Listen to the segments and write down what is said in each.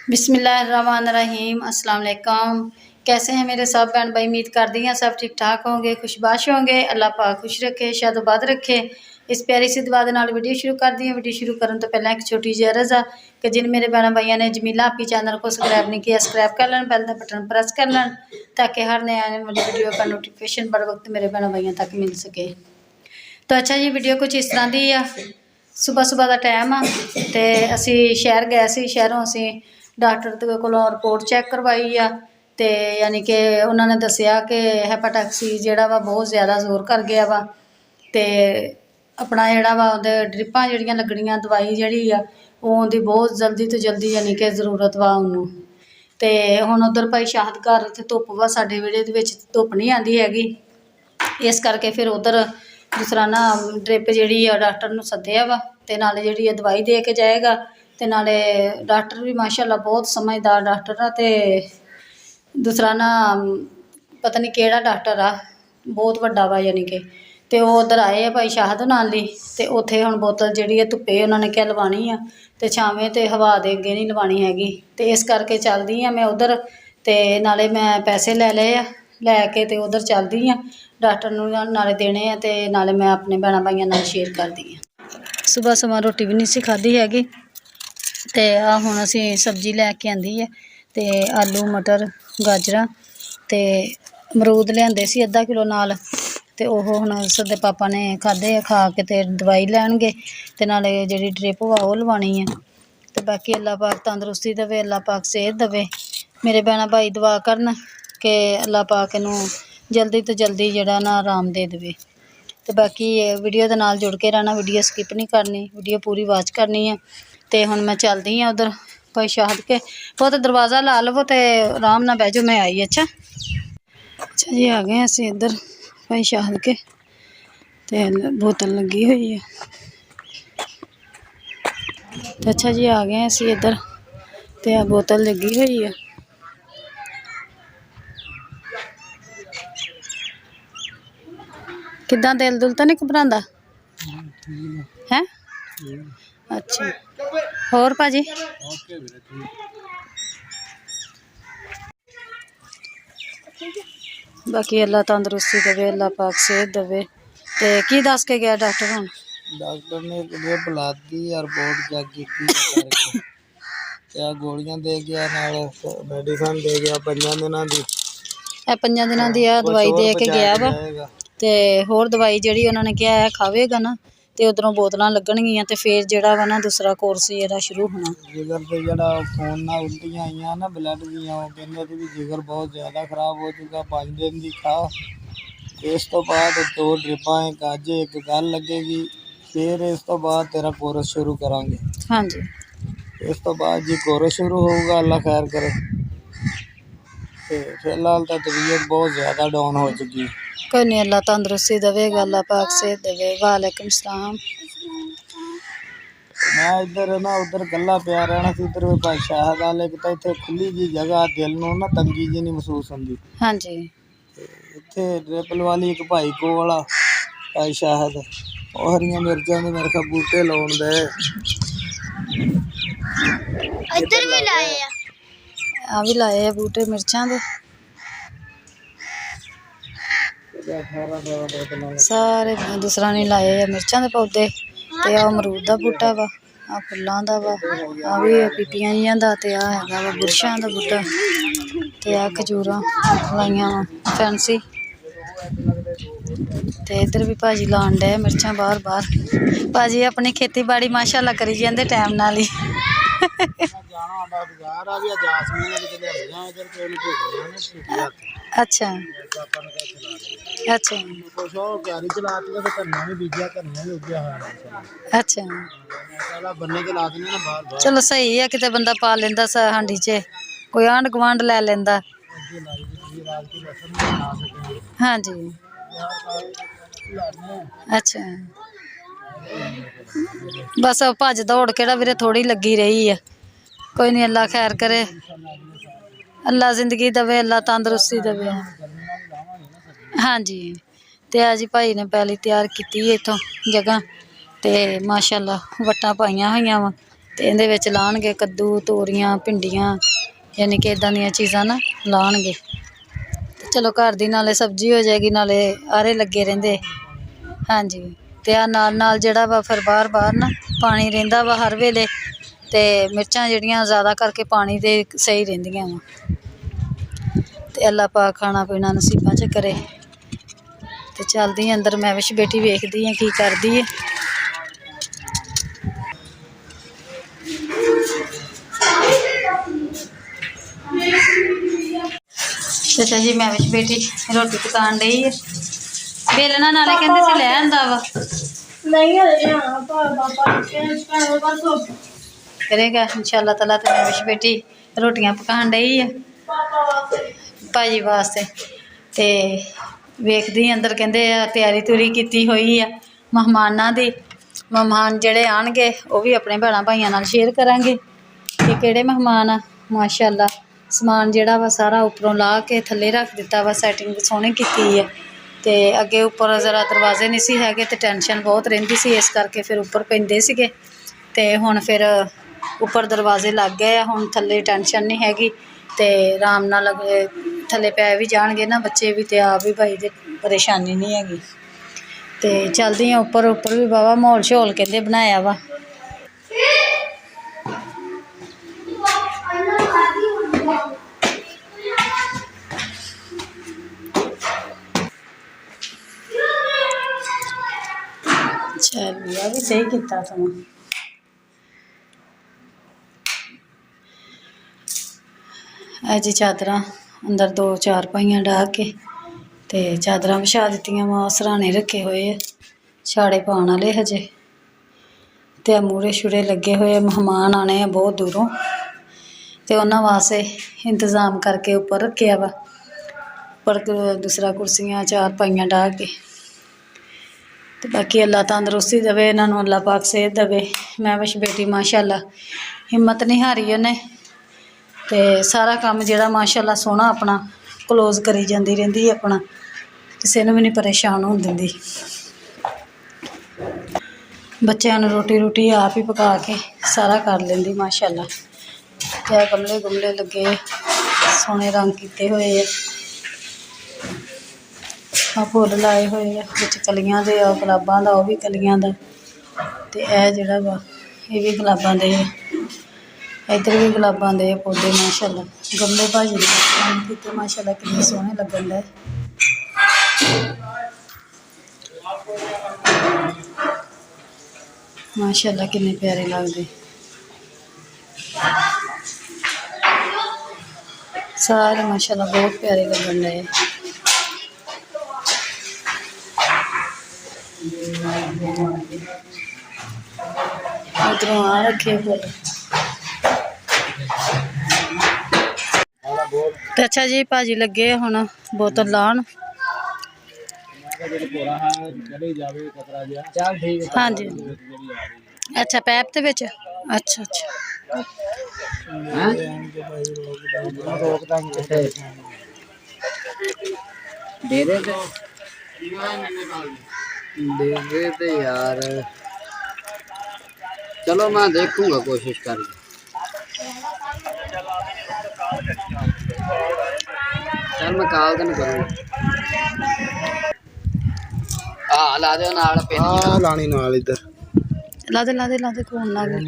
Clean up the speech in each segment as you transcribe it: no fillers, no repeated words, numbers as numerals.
बिस्मिल्लाहिर्रहमानिर्रहीम अस्सलाम वालेकुम। कैसे हैं मेरे सब बहन भाई? उम्मीद करती हैं सब ठीक ठाक होंगे, खुशबाश होंगे। अल्लाह पाक खुश रखे, शादोबाद रखे। इस प्यारी सी दुआ दे नाल वीडियो शुरू कर दी है। वीडियो शुरू करने तो पहले एक छोटी जी अर्ज़ है कि जिन मेरे बहन भाइयों ने जमीला आपकी चैनल को सब्सक्राइब नहीं किया, सब्सक्राइब कर लें, बेल का बटन प्रेस कर लें ताकि हर नए आने वाली वीडियो का नोटिफिकेशन बर वक्त मेरे बहन भाइयों तक मिल सके। तो अच्छा जी, वीडियो कुछ इस तरह दी आ। सुबह सुबह का टाइम आ ते असी शहर गए सी। शहरों असी डॉक्टर के कोलों रिपोर्ट चैक करवाई आ ते यानी कि उन्होंने दसिया कि हैपाटाइटिस सी जिहड़ा वा बहुत ज़्यादा जोर कर गया वा ते अपना जिहड़ा वा उहदे ड्रिपां जिहड़ियां लगणियां, दवाई जिहड़ी आ ओह उहदी बहुत जल्दी तो जल्दी यानी कि जरूरत वा उहनूं। ते हुण उधर भाई शाहद घर इत्थे धुप्प वा, साडे विहड़े दे विच धुप्प नहीं आंदी हैगी, इस करके फिर उधर दूसरा ना ड्रिप जिहड़ी आ डॉक्टर नूं सद्दिया वा ते नाले जिहड़ी आ दवाई दे के जाएगा ते नाले डॉक्टर भी माशाअल्लाह बहुत समझदार डॉक्टर आ ते दूसरा ना पता नहीं केड़ा डॉक्टर आ, बहुत वड्डा वा यानी कि ते ओह उधर आए आ भाई शाहद नाल ली ते उत्थे हुण बोतल जिहड़ी आ धुप्पे उन्होंने क्या लवानी आ ते छावें ते हवा दे अगे नहीं लवानी हैगी ते इस करके चलदी आ मैं उधर ते नाले मैं पैसे लै लए आ, लैके ते उधर चलदी आ डॉक्टर नूं नाले देने आ ते नाले मैं अपने भैणां भाइयां नाल शेयर करदी आ। सुबह सुबह रोटी भी नहीं सी खाधी हैगी ते आ हुण असीं सब्जी लैके आंदी है ते आलू मटर गाजरां ते अमरूद लिआंदे सी अद्धा किलो नाल ते ओह हुण सदे पापा ने खाधे, खा के ते दवाई लैणगे ते नाले जिहड़ी ड्रिप वा ओह लवानी है ते बाकी अल्लाह पाक तंदरुस्ती देवे, अल्लाह पाक सेहत देवे। मेरे भैणां भाई दुआ करन कि अल्लाह पाक इनूं जल्दी तो जल्दी जिहड़ा ना आराम दे देवे ते बाकी वीडियो दे नाल जुड़ के रहना, वीडियो स्किप नहीं करनी, वीडियो पूरी वाच करनी है। ते हुण मैं चलदी हाँ उधर भाई शाहद के, वो तो दरवाज़ा ला लवो तो आराम नाल बैठो, मैं आई। अच्छा अच्छा जी, आ गए असीं इधर भाई शाहद के ते बोतल लगी हुई है। तो अच्छा जी, आ गए असीं इधर ते बोतल लगी हुई है। किदां दिल दुल तो नहीं घबरांदा है? अच्छा होर भाजी बाकी अल्लाह तंदरुस्ती देवे, अल्लाह पाक सेहत देवे। ते की दस के गया डॉक्टर? हुण डॉक्टर ने ड्रिप लाती और बोर्ड चेक की क्या गोलियां दे गया, नाल मेडिसिन दे गया 5 दिनों की। 5 दिनों की आ दवाई दे के गया वा ते होर दवाई जिहड़ी उन्होंने कहा है खावेगा ना ते उधरों बोतलां लगणगियां ते फिर जिहड़ा वा ना दूसरा कोर्स जिहड़ा शुरू होना। जिगर ते जिहड़ा खून नाल उल्टियां आईयां ना ब्लड दियां, ओह कहंदे सी भी जिगर बहुत ज़्यादा खराब हो चुका, 5 दिन दी खा। इस तो बाद 2 ड्रिपां एक अज एक कल लगेगी, फिर इस तो बाद तेरा कोर्स शुरू करांगे। हाँ जी, इस तो बाद जी कोर्स शुरू होगा, अल्लाह खैर करे। फिलहाल तो तबीयत बहुत ज़्यादा डाउन हो चुकी। कोई नहीं, अल्लाह तंदरुस्ती देवेगा, अल्लाह पाक सेहत देवे। वालेकुम सलाम। मैं इधर ना उधर गला पिया रहना सी, इधर भाई शाहद वाले कि इतने खुली जी जगह, दिल नूं ना तंगी जी नहीं महसूस होंदी। हाँ जी, इत्थे ड्रिप वाली एक भाई को वाला भाई शाहद, और हरियां मिर्चां दे मेरे ख्याल बूटे लाउण दे, इधर भी लाए आ, आ भी लाए बूटे मिर्चां दे सारे। दूसरा नहीं लाए मिर्चां दे पौधे ते आ अमरूद दा बूटा वा, आ फुल्लां दा वा, आ भी पीपियां जियां दा ते आ हैगा वा बुरशां दा बूटा ते आ खजूरां लाइयां वा फैंसी ते इधर भी भाजी लान डे मिर्चां बाहर बाहर। भाजी अपनी खेती बाड़ी माशाअल्लाह करी जांदे टाइम नाल ही। अच्छा अच्छा अच्छा, चलो सही है, किते बंदा पा लेंदा हांडी च, कोई आंढ गुआंढ लै लेंदा। हाँ जी, अच्छा बस भज दौड़ केड़ा वीरे थोड़ी लगी रही है। कोई नहीं, अल्लाह खैर करे, अल्लाह जिंदगी देवे, अल्लाह तंदरुस्ती देवे। हाँ जी, ते अज भाई ने पैली तैयार की इतों जगह ते माशाअल्लाह वट्टां पाइयां होइयां वा ਤੇ ਇਹਦੇ ਵਿੱਚ ਲਾਉਣਗੇ ਕੱਦੂ, ਤੋਰੀਆਂ, ਭਿੰਡੀਆਂ, ਯਾਨੀ ਕਿ ਇਦਾਂ ਦੀਆਂ ਚੀਜ਼ਾਂ ਨਾ ਲਾਉਣਗੇ। ਤੇ ਚਲੋ ਘਰ ਦੀ ਨਾਲੇ ਸਬਜ਼ੀ ਹੋ ਜਾਏਗੀ, ਨਾਲੇ ਆਰੇ ਲੱਗੇ ਰਹਿੰਦੇ। ਹਾਂਜੀ, ਤੇ ਆ ਨਾਲ ਜਿਹੜਾ ਵਾ ਫਿਰ ਬਾਹਰ ਨਾ ਪਾਣੀ ਰਹਿੰਦਾ ਵਾ ਹਰ ਵੇਲੇ, ਤੇ ਮਿਰਚਾਂ ਜਿਹੜੀਆਂ ਜ਼ਿਆਦਾ ਕਰਕੇ ਪਾਣੀ ਦੇ ਸਹੀ ਰਹਿੰਦੀਆਂ ਵਾ। ਤੇ ਅੱਲਾ ਪਾਕ ਖਾਣਾ ਪੀਣਾ ਨਸੀਬਾਂ 'ਚ ਕਰੇ। ਤੇ ਚੱਲਦੀ ਹਾਂ ਅੰਦਰ, ਮੈਂ ਵਿਸ਼ ਬੇਟੀ ਵੇਖਦੀ ਹਾਂ ਕੀ ਕਰਦੀ ਹੈ। ਅੱਛਾ ਜੀ, ਮੈਂ ਵਿਸ਼ ਬੇਟੀ ਰੋਟੀ ਪਕਾਉਣ ਡਈ ਹੈ। ਵੇਲਣਾ ਨਾਲੇ ਕਹਿੰਦੇ ਸੀ ਲੈ ਆਂਦਾ ਵਾ, ਕਰੇਗਾ ਇਨਸ਼ਾਅੱਲਾ ਤਾਲਾ। ਤੇ ਮੈਂ ਵਿਸ਼ ਬੇਟੀ ਰੋਟੀਆਂ ਪਕਾਉਣ ਡਈ ਆ ਭਾਜੀ ਵਾਸਤੇ। ਤੇ ਵੇਖਦੀ ਅੰਦਰ, ਕਹਿੰਦੇ ਆ ਤਿਆਰੀ ਤੁਰੀ ਕੀਤੀ ਹੋਈ ਆ ਮਹਿਮਾਨਾਂ ਦੀ। ਮਹਿਮਾਨ ਜਿਹੜੇ ਆਉਣਗੇ ਉਹ ਵੀ ਆਪਣੇ ਭੈਣਾਂ ਭਾਈਆਂ ਨਾਲ ਸ਼ੇਅਰ ਕਰਾਂਗੇ ਕਿ ਕਿਹੜੇ ਮਹਿਮਾਨ ਆ। ਮਾਸ਼ਾਅੱਲਾ ਸਮਾਨ ਜਿਹੜਾ ਵਾ ਸਾਰਾ ਉੱਪਰੋਂ ਲਾਹ ਕੇ ਥੱਲੇ ਰੱਖ ਦਿੱਤਾ ਵਾ, ਸੈਟਿੰਗ ਸੋਹਣੀ ਕੀਤੀ ਹੈ। ਤੇ ਅੱਗੇ ਉੱਪਰ ਜ਼ਰਾ ਦਰਵਾਜ਼ੇ ਨਹੀਂ ਸੀ ਹੈਗੇ ਤੇ ਟੈਨਸ਼ਨ ਬਹੁਤ ਰਹਿੰਦੀ ਸੀ, ਇਸ ਕਰਕੇ ਫਿਰ ਉੱਪਰ ਪੈਂਦੇ ਸੀਗੇ। ਤੇ ਹੁਣ ਫਿਰ ਉੱਪਰ ਦਰਵਾਜ਼ੇ ਲੱਗ ਗਏ ਆ, ਹੁਣ ਥੱਲੇ ਟੈਨਸ਼ਨ ਨਹੀਂ ਹੈਗੀ। ਤੇ ਆਰਾਮ ਨਾਲ ਥੱਲੇ ਪੈ ਵੀ ਜਾਣਗੇ ਨਾ ਬੱਚੇ ਵੀ, ਤੇ ਆਪ ਵੀ ਭਾਈ, ਤੇ ਪਰੇਸ਼ਾਨੀ ਨਹੀਂ ਹੈਗੀ। ਤੇ ਚੱਲਦੀ ਹਾਂ ਉੱਪਰ ਵੀ ਵਾਹਵਾ ਮਾਹੌਲ ਸ਼ਹੌਲ ਕਹਿੰਦੇ ਬਣਾਇਆ ਵਾ। ਚੱਲ ਆ ਵੀ ਸਹੀ ਕੀਤਾ ਤੂੰ। ਇਹ ਜੀ ਚਾਦਰਾਂ ਅੰਦਰ 2-4 ਪਾਈਆਂ ਡਾਹ ਕੇ ਤੇ ਚਾਦਰਾਂ ਵਿਛਾ ਦਿੱਤੀਆਂ ਵਾ। ਸਰਾਣੇ ਰੱਖੇ ਹੋਏ ਆ ਛਾੜੇ ਪਾਉਣ ਵਾਲੇ ਹਜੇ। ਤੇ ਆ ਮੂਹਰੇ ਸ਼ੂਰੇ ਲੱਗੇ ਹੋਏ ਆ, ਮਹਿਮਾਨ ਆਉਣੇ ਆ ਬਹੁਤ ਦੂਰੋਂ, ਤੇ ਉਹਨਾਂ ਵਾਸਤੇ ਇੰਤਜ਼ਾਮ ਕਰਕੇ ਉੱਪਰ ਰੱਖਿਆ ਵਾ। ਉੱਪਰ ਦੂਸਰਾ ਕੁਰਸੀਆਂ 4 ਪਾਈਆਂ ਡਾਹ ਕੇ। ਤੇ ਬਾਕੀ ਅੱਲਾ ਤੰਦਰੁਸਤੀ ਦੇਵੇ ਇਹਨਾਂ ਨੂੰ, ਅੱਲਾ ਪਾਕ ਸਿਹਤ ਦੇਵੇ। ਮੈਂ ਵਿਸ਼ ਬੇਟੀ ਮਾਸ਼ਾਅੱਲਾ ਹਿੰਮਤ ਨਹੀਂ ਹਾਰੀ ਉਹਨੇ, ਤੇ ਸਾਰਾ ਕੰਮ ਜਿਹੜਾ ਮਾਸ਼ਾਅੱਲਾ ਸੋਹਣਾ ਆਪਣਾ ਕਲੋਜ਼ ਕਰੀ ਜਾਂਦੀ ਰਹਿੰਦੀ ਆਪਣਾ, ਕਿਸੇ ਨੂੰ ਵੀ ਨਹੀਂ ਪਰੇਸ਼ਾਨ ਹੋਣ ਦਿੰਦੀ। ਬੱਚਿਆਂ ਨੂੰ ਰੋਟੀ ਆਪ ਹੀ ਪਕਾ ਕੇ ਸਾਰਾ ਕਰ ਲੈਂਦੀ ਮਾਸ਼ਾਅੱਲਾ। ਤੇ ਗਮਲੇ ਗੁਮਲੇ ਲੱਗੇ ਸੋਹਣੇ ਰੰਗ ਕੀਤੇ ਹੋਏ ਆ। ਆ ਫੁੱਲ ਲਾਏ ਹੋਏ ਆ ਵਿੱਚ ਕਲੀਆਂ ਦੇ, ਆ ਗੁਲਾਬਾਂ ਦਾ, ਉਹ ਵੀ ਕਲੀਆਂ ਦਾ। ਤੇ ਇਹ ਜਿਹੜਾ ਵਾ ਇਹ ਵੀ ਗੁਲਾਬਾਂ ਦੇ ਆ, ਇੱਧਰ ਵੀ ਗੁਲਾਬਾਂ ਦੇ ਪੌਦੇ ਮਾਸ਼ਾਅੱਲਾ। ਗਮਲੇ ਭਾਜੀ ਦੇ ਕੰਮ ਕੀਤੇ ਮਾਸ਼ਾਅੱਲਾ, ਕਿੰਨੇ ਸੋਹਣੇ ਲੱਗਣ ਡਏ। ਮਾਸ਼ਾਅੱਲਾ ਕਿੰਨੇ ਪਿਆਰੇ ਲੱਗਦੇ ਸਾਰੇ, ਮਾਸ਼ਾਅੱਲਾ ਬਹੁਤ ਪਿਆਰੇ ਲੱਗਣ ਡਏ। ਉਧਰੋਂ ਆ ਰੱਖੇ ਫੁੱਲ। ਤੇ ਅੱਛਾ ਜੀ, ਭਾਜੀ ਲੱਗੇ ਆ ਹੁਣ ਬੋਤਲ ਲਾਉਣ। ਹਾਂਜੀ, ਅੱਛਾ ਪੈਪ ਦੇ ਵਿੱਚ, ਅੱਛਾ दे दे यार, चलो मैं देखूंगा कोशिश करके। चल मैं काल दिन करूंगा। ला दे नाल पे लानी नाल इधर ला दे कौन ना गए।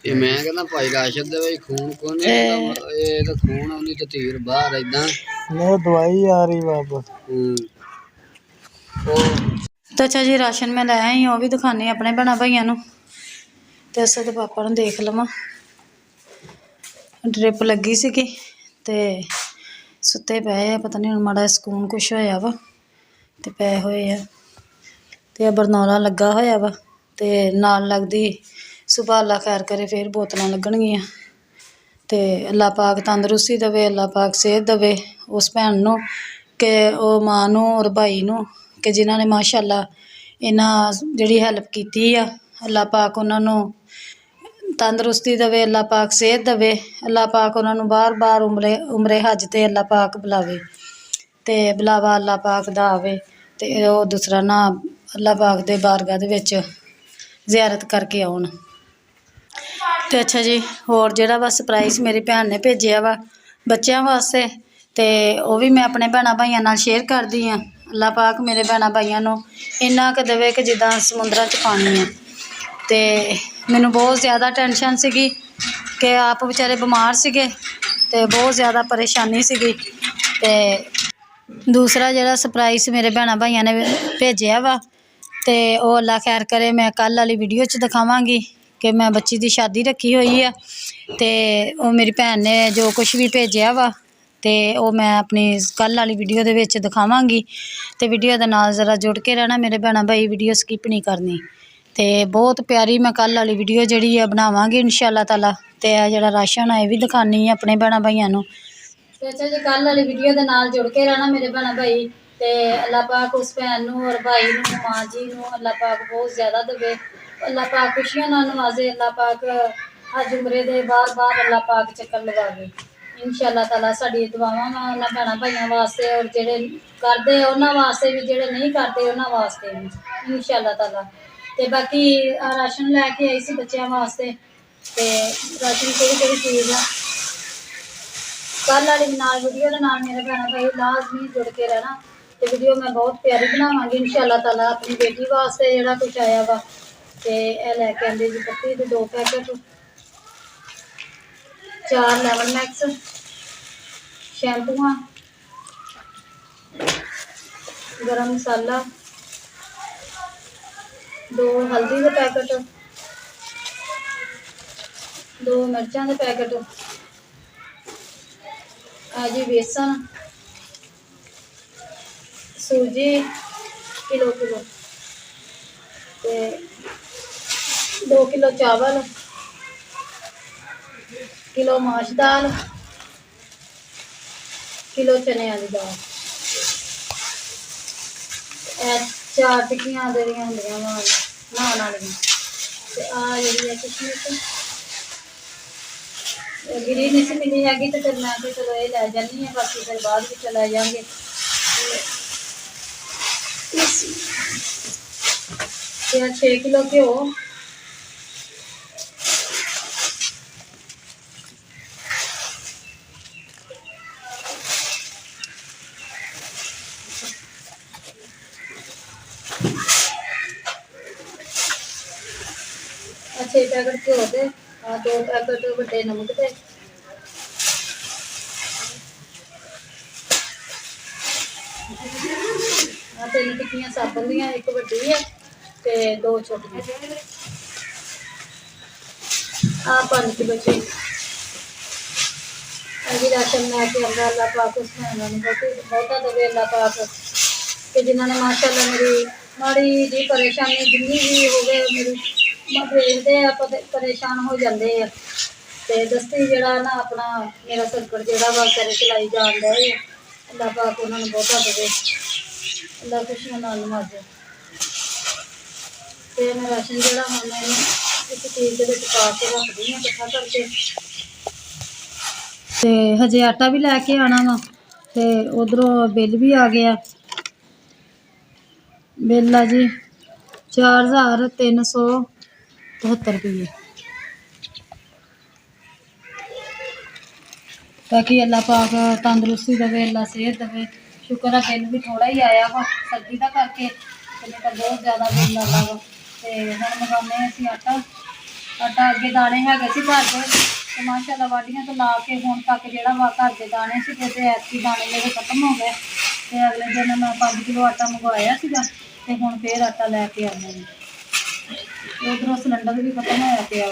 ਇਹ ਮੈਂ ਕਹਿੰਦਾ ਭਾਈ ਰਾਸ਼ਦ ਦੇ ਬਈ ਖੂਨ ਕੋਨੇ, ਇਹ ਤਾਂ ਖੂਨ ਆਉਂਦੀ ਤੇ ਧੀਰ ਬਾਹਰ ਇਦਾਂ ਉਹ ਦਵਾਈ ਆ ਰਹੀ ਵਾਪਸ। तो अच्छा जी, राशन मैं लाया ही, वो भी दिखाने अपने भैन भाइयों ਨੂੰ। ਤੇ ਅਸਾਂ ਦੇ ਪਾਪਾ ਨੂੰ ਦੇਖ ਲਵਾਂ। ਡ੍ਰਿਪ ਲੱਗੀ ਸੀਗੀ ਤੇ ਸੁੱਤੇ ਪਏ ਆ, ਪਤਾ ਨਹੀਂ ਹੁਣ ਮਾੜਾ ਸਕੂਨ ਕੁਛ ਹੋਇਆ ਵਾ ਤੇ ਪਏ ਹੋਏ ਆ। ਤੇ ਬਰਨੌਲਾ ਲੱਗਾ ਹੋਇਆ ਵਾ ਤੇ ਨਾਲ ਲੱਗਦੀ ਸੁਭਾ ਅੱਲਾ ਖੈਰ ਕਰੇ ਫਿਰ ਬੋਤਲਾਂ ਲੱਗਣਗੀਆਂ। ਤੇ ਅੱਲਾ ਪਾਕ ਤੰਦਰੁਸਤੀ ਦੇਵੇ, ਅੱਲਾ ਪਾਕ ਸਿਹਤ ਦੇਵੇ ਉਸ ਭੈਣ ਨੂੰ, ਕਿ ਉਹ ਮਾਂ ਨੂੰ ਔਰ ਭਾਈ ਨੂੰ, ਕਿ ਜਿਨ੍ਹਾਂ ਨੇ ਮਾਸ਼ਾਅੱਲਾ ਇਹਨਾਂ ਜਿਹੜੀ ਹੈਲਪ ਕੀਤੀ ਆ। ਅੱਲਾ ਪਾਕ ਉਹਨਾਂ ਨੂੰ ਤੰਦਰੁਸਤੀ ਦੇਵੇ, ਅੱਲਾ ਪਾਕ ਸਿਹਤ ਦੇਵੇ, ਅੱਲਾ ਪਾਕ ਉਹਨਾਂ ਨੂੰ ਬਾਰ-ਬਾਰ ਉਮਰੇ ਹੱਜ 'ਤੇ ਅੱਲਾ ਪਾਕ ਬੁਲਾਵੇ, ਤੇ ਬੁਲਾਵਾ ਅੱਲਾ ਪਾਕ ਦਾ ਆਵੇ। ਤੇ ਉਹ ਦੂਸਰਾ ਨਾ ਅੱਲਾਹ ਪਾਕ ਦੇ ਬਾਰਗਾਹ ਦੇ ਵਿੱਚ ਜ਼ਿਆਰਤ ਕਰਕੇ ਆਉਣ। ਤੇ ਅੱਛਾ ਜੀ, ਹੋਰ ਜਿਹੜਾ ਵਾ ਸਰਪ੍ਰਾਈਜ਼ ਮੇਰੀ ਭੈਣ ਨੇ ਭੇਜਿਆ ਵਾ ਬੱਚਿਆਂ ਵਾਸਤੇ, ਤੇ ਉਹ ਵੀ ਮੈਂ ਆਪਣੇ ਭੈਣਾਂ ਭਾਈਆਂ ਨਾਲ ਸ਼ੇਅਰ ਕਰਦੀ ਹਾਂ। ਅੱਲਾਹ ਪਾਕ ਮੇਰੇ ਭੈਣਾਂ ਭਾਈਆਂ ਨੂੰ ਇੰਨਾ ਕੁ ਦੇਵੇ ਕਿ ਜਿੱਦਾਂ ਸਮੁੰਦਰਾਂ 'ਚ ਪਾਣੀ ਹੈ। ਤੇ ਮੈਨੂੰ ਬਹੁਤ ਜ਼ਿਆਦਾ ਟੈਨਸ਼ਨ ਸੀਗੀ ਕਿ ਆਪ ਵਿਚਾਰੇ ਬਿਮਾਰ ਸੀਗੇ ਤੇ ਬਹੁਤ ਜ਼ਿਆਦਾ ਪਰੇਸ਼ਾਨੀ ਸੀਗੀ। ਤੇ ਦੂਸਰਾ ਜਿਹੜਾ ਸਰਪ੍ਰਾਈਜ਼ ਮੇਰੇ ਭੈਣਾਂ ਭਾਈਆਂ ਨੇ ਭੇਜਿਆ ਵਾ, ਤੇ ਉਹ ਅੱਲਾ ਖੈਰ ਕਰੇ, ਮੈਂ ਕੱਲ੍ਹ ਵਾਲੀ ਵੀਡੀਓ 'ਚ ਦਿਖਾਵਾਂਗੀ ਕਿ ਮੈਂ ਬੱਚੀ ਦੀ ਸ਼ਾਦੀ ਰੱਖੀ ਹੋਈ ਆ। ਤੇ ਉਹ ਮੇਰੀ ਭੈਣ ਨੇ ਜੋ ਕੁਛ ਵੀ ਭੇਜਿਆ ਵਾ, ਤੇ ਉਹ ਮੈਂ ਆਪਣੀ ਕੱਲ੍ਹ ਵਾਲੀ ਵੀਡੀਓ ਦੇ ਵਿੱਚ ਦਿਖਾਵਾਂਗੀ। ਤੇ ਵੀਡੀਓ ਦੇ ਨਾਲ ਜ਼ਰਾ ਜੁੜ ਕੇ ਰਹਿਣਾ ਮੇਰੇ ਭੈਣਾਂ ਭਾਈ, ਵੀਡੀਓ ਸਕਿਪ ਨਹੀਂ ਕਰਨੀ। ਤੇ ਬਹੁਤ ਪਿਆਰੀ ਮੈਂ ਕੱਲ੍ਹ ਵਾਲੀ ਵੀਡੀਓ ਜਿਹੜੀ ਆ ਬਣਾਵਾਂਗੀ ਇਨਸ਼ਾ ਤਾਲਾ। ਤੇ ਆ ਜਿਹੜਾ ਰਾਸ਼ਨ ਆ ਇਹ ਵੀ ਦਿਖਾਉਂਦੀ ਆ ਆਪਣੇ ਭੈਣਾਂ ਭਾਈਆਂ ਨੂੰ। ਤੇ ਅੱਛਾ ਜੀ, ਕੱਲ੍ਹ ਵਾਲੀ ਵੀਡੀਓ ਦੇ ਨਾਲ ਜੁੜ ਕੇ ਰਹਿਣਾ ਮੇਰੇ ਭੈਣਾਂ ਭਾਈ। ਤੇ ਅੱਲਾਹ ਪਾਕ ਉਸ ਭੈਣ ਨੂੰ ਔਰ ਭਾਈ ਨੂੰ, ਮਾਂ ਜੀ ਨੂੰ ਅੱਲਾਹ ਪਾਕ ਬਹੁਤ ਜ਼ਿਆਦਾ ਦੇਵੇ। ਅੱਲਾਹ ਪਾਕ ਖੁਸ਼ੀਆਂ ਨਾਲ ਨਵਾਜ਼ੇ। ਅੱਲਾਹ ਪਾਕ ਹਜ ਉਮਰੇ ਦੇ ਬਾਰ ਅੱਲਾਹ ਪਾਕ ਚੱਕਰ ਲਗਾਵੇ ਇਨਸ਼ਾ ਤਾਲਾ। ਸਾਡੀ ਦੁਆਵਾਂ ਵਾ ਉਹਨਾਂ ਭੈਣਾਂ ਭਾਈਆਂ ਵਾਸਤੇ, ਔਰ ਜਿਹੜੇ ਕਰਦੇ ਉਹਨਾਂ ਵਾਸਤੇ ਵੀ, ਜਿਹੜੇ ਨਹੀਂ ਕਰਦੇ ਉਹਨਾਂ ਵਾਸਤੇ ਵੀ ਇਨਸ਼ਾ ਤਾਲਾ। ਤੇ ਬਾਕੀ ਰਾਸ਼ਨ ਲੈ ਕੇ ਆਈ ਸੀ ਬੱਚਿਆਂ ਵਾਸਤੇ। ਤੇ ਰਾਸ਼ਨ ਕਿਹੜੀ ਚੀਜ਼ ਆ, ਕੱਲ੍ਹ ਵਾਲੀ ਨਾਲ ਵੀਡੀਓ ਦੇ ਨਾਲ ਮੇਰੇ ਭੈਣਾਂ ਭਾਈ ਲਾਜ਼ਮੀ ਜੁੜ ਕੇ ਰਹਿਣਾ। ਤੇ ਵੀਡੀਓ ਮੈਂ ਬਹੁਤ ਪਿਆਰੀ ਬਣਾਵਾਂਗੀ ਇਨਸ਼ਾ ਤਾਲਾ। ਆਪਣੀ ਬੇਟੀ ਵਾਸਤੇ ਜਿਹੜਾ ਕੁਛ ਆਇਆ ਵਾ, ਤੇ ਇਹ ਲੈ ਕੇ ਆਂਦੇ ਜੀ ਪੱਤੀ ਦੇ 2 ਪੈਕਟ, 4 ਲੈਮਨ ਮੈਕਸ ਸ਼ੈਂਪੂਆਂ, ਗਰਮ ਮਸਾਲਾ, 2 ਹਲਦੀ ਦੇ ਪੈਕਟ, 2 ਮਿਰਚਾਂ ਦੇ ਪੈਕਟ, ਆ ਜੀ ਬੇਸਨ, ਸੂਜੀ ਕਿਲੋ ਤੇ 2 ਕਿਲੋ ਚਾਵਲ, किलो माश दाल, किलो चने की दाल, 4 टिक्कियां जड़ियां होंदियां नहाने वाली। आ जी किशमिश गिरी नहीं सी मिली हैगी, तो फिर मैं चलो ये लै जानी है, बाकी फिर बाद में लै जाएंगे। 6 किलो घ्यो, छे पैकेट घ्यो के, 2 पैकेट बड़े नमक के, तीन टिक्कियां साबन दियां, 1 वड्डी है ते 2 छोटियां। 5 किलो चीज अभी राशन लैके आंदा। अल्लाह पाक उस भैन बहुता देवे अल्लाह पाक, कि जिन्होंने माशाअल्लाह मेरी माड़ी जी परेशानी जिन्नी भी हो गए मेरी देखते हैं परेशान हो जाते हैं। तो दस्ती जड़ा ना अपना मेरा सर्कल जोड़ा वा करे चलाई जान रहे। अल्लाह पाक उन्होंने बहुता देवे, अल्लाह खुशियां नाल नवाजे। तो मैं राशन जोड़ा हम मैं इस चीज़ के पा के रखती हूँ इकट्ठा करके। तो हजे आटा भी लैके आना वा, तो उधरों बिल भी आ गया। बिल आ जी 4372 रुपये। बाकी अल्लाह पाक तंदुरुस्ती देवे, अल्लाह सेहत देवे। शुक्र है बिल भी थोड़ा ही आया वा सर्दी का करके, नहीं तो बहुत ज़्यादा बिल आता वा। तो हम मंगाने असी आटा अगे दाने है घर के, तो माशाअल्लाह वाढ़ियां तो ला के हुण तक जोड़ा वा घर के दाने से, ऐतकी दाने मेरे खत्म हो गए। तो अगले दिन मैं 5 किलो आटा मंगवाया सीगा, तो हुण फिर आटा लैके आना। उधरों सिलेंडर भी खत्म होया पिया।